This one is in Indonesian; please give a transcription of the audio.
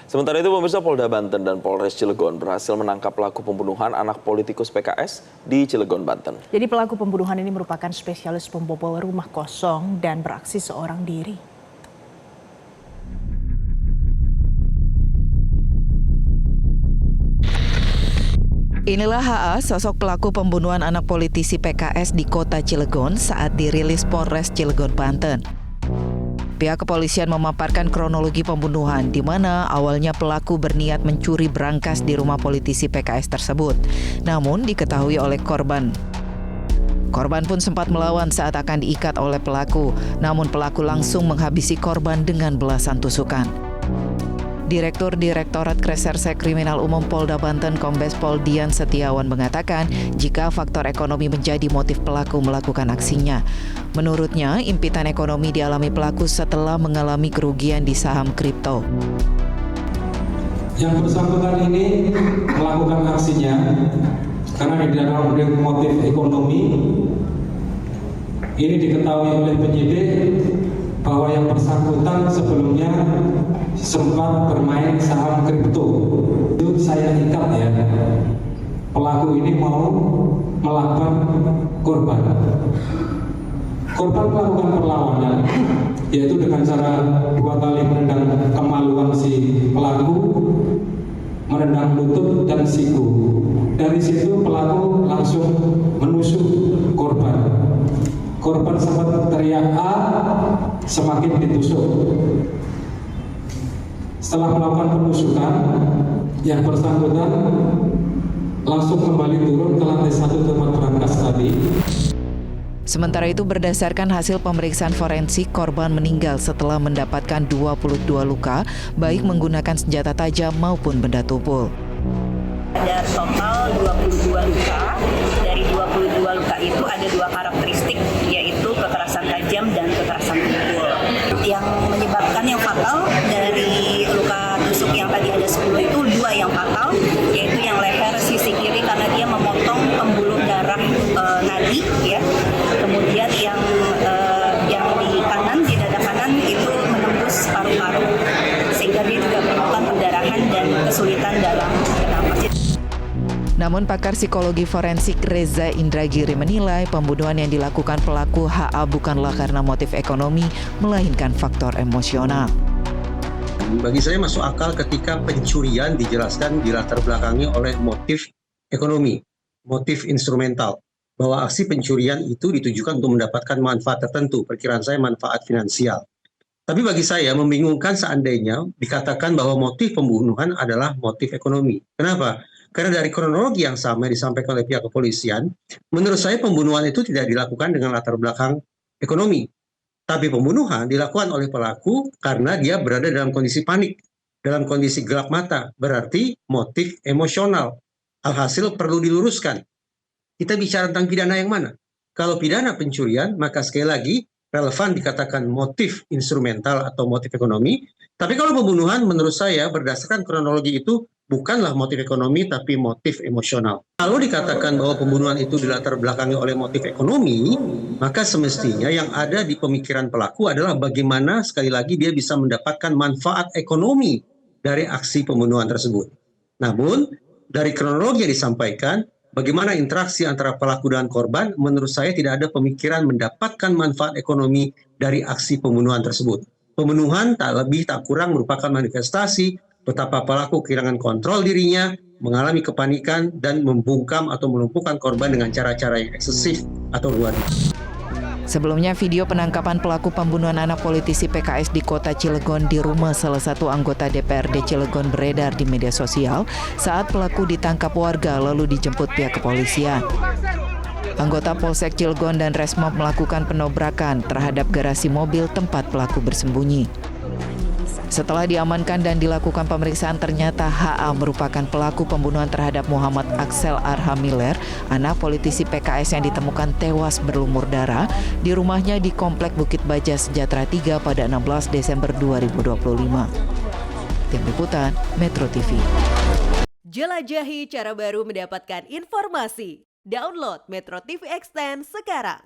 Sementara itu pemirsa, Polda Banten dan Polres Cilegon berhasil menangkap pelaku pembunuhan anak politikus PKS di Cilegon, Banten. Jadi pelaku pembunuhan ini merupakan spesialis pembobol rumah kosong dan beraksi seorang diri. Inilah HA, sosok pelaku pembunuhan anak politisi PKS di kota Cilegon saat dirilis Polres Cilegon, Banten. Pihak kepolisian memaparkan kronologi pembunuhan di mana awalnya pelaku berniat mencuri berangkas di rumah politisi PKS tersebut. Namun diketahui oleh korban. Korban pun sempat melawan saat akan diikat oleh pelaku, namun pelaku langsung menghabisi korban dengan belasan tusukan. Direktur Direktorat Reserse Kriminal Umum Polda Banten Kombes Pol Dian Setiawan mengatakan jika faktor ekonomi menjadi motif pelaku melakukan aksinya. Menurutnya, impitan ekonomi dialami pelaku setelah mengalami kerugian di saham kripto. Yang bersangkutan ini melakukan aksinya karena didasarkan motif ekonomi. Ini diketahui oleh penyidik bahwa yang bersangkutan sebelumnya sempat bermain saham kripto. Itu saya ikat ya, pelaku ini mau melawan korban. Korban melakukan perlawanan, yaitu dengan cara 2 kali menendang kemaluan si pelaku, menendang lutut dan siku. Dari situ pelaku langsung menusuk korban. Korban sempat teriak "A", semakin ditusuk. Setelah melakukan penusukan, yang bersangkutan langsung kembali turun ke lantai 1 tempat berangkas tadi. Sementara itu berdasarkan hasil pemeriksaan forensik, korban meninggal setelah mendapatkan 22 luka, baik menggunakan senjata tajam maupun benda tumpul. Ada total 22 luka. Dari 22 luka itu ada 2 karakteristik, yaitu kekerasan tajam dan kekerasan tumpul. Yang menyebabkan yang fatal dari luka tusuk yang tadi ada 10 itu 2 yang fatal, yaitu yang leher sisi kiri karena dia memotong pembuluh darah nadi, ya. Kemudian yang di kanan, di dada kanan itu menembus paru-paru, sehingga dia juga menyebabkan perdarahan dan kesulitan dalam bernafas. Namun pakar psikologi forensik Reza Indragiri menilai pembunuhan yang dilakukan pelaku HA bukanlah karena motif ekonomi, melainkan faktor emosional. Bagi saya masuk akal ketika pencurian dijelaskan dilatar belakangi oleh motif ekonomi, motif instrumental. Bahwa aksi pencurian itu ditujukan untuk mendapatkan manfaat tertentu, perkiraan saya manfaat finansial. Tapi bagi saya membingungkan seandainya dikatakan bahwa motif pembunuhan adalah motif ekonomi. Kenapa? Karena dari kronologi yang sama yang disampaikan oleh pihak kepolisian, menurut saya pembunuhan itu tidak dilakukan dengan latar belakang ekonomi. Tapi pembunuhan dilakukan oleh pelaku karena dia berada dalam kondisi panik, dalam kondisi gelap mata, berarti motif emosional. Alhasil perlu diluruskan. Kita bicara tentang pidana yang mana? Kalau pidana pencurian, maka sekali lagi relevan dikatakan motif instrumental atau motif ekonomi. Tapi kalau pembunuhan, menurut saya berdasarkan kronologi itu bukanlah motif ekonomi, tapi motif emosional. Kalau dikatakan bahwa pembunuhan itu dilatar belakangi oleh motif ekonomi, maka semestinya yang ada di pemikiran pelaku adalah bagaimana sekali lagi dia bisa mendapatkan manfaat ekonomi dari aksi pembunuhan tersebut. Namun, dari kronologi yang disampaikan, bagaimana interaksi antara pelaku dan korban, menurut saya tidak ada pemikiran mendapatkan manfaat ekonomi dari aksi pembunuhan tersebut. Pembunuhan tak lebih tak kurang merupakan manifestasi betapa pelaku kehilangan kontrol dirinya, mengalami kepanikan, dan membungkam atau melumpuhkan korban dengan cara-cara yang eksesif atau luar biasa. Sebelumnya, video penangkapan pelaku pembunuhan anak politisi PKS di kota Cilegon di rumah salah satu anggota DPRD Cilegon beredar di media sosial saat pelaku ditangkap warga lalu dijemput pihak kepolisian. Anggota Polsek Cilegon dan Resmob melakukan penobrakan terhadap garasi mobil tempat pelaku bersembunyi. Setelah diamankan dan dilakukan pemeriksaan, ternyata HA merupakan pelaku pembunuhan terhadap Muhammad Axel Arham Miller, anak politisi PKS yang ditemukan tewas berlumur darah di rumahnya di Komplek Bukit Baja Sejahtera 3 pada 16 Desember 2025. Tim Liputan, Metro TV. Jelajahi cara baru mendapatkan informasi. Download Metro TV Extend sekarang.